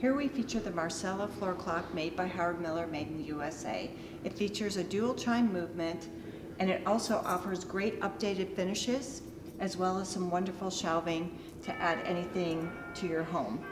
Here we feature the Marcella floor clock made by Howard Miller, made in the USA. It features a dual chime movement, and it also offers great updated finishes, as well as some wonderful shelving to add anything to your home.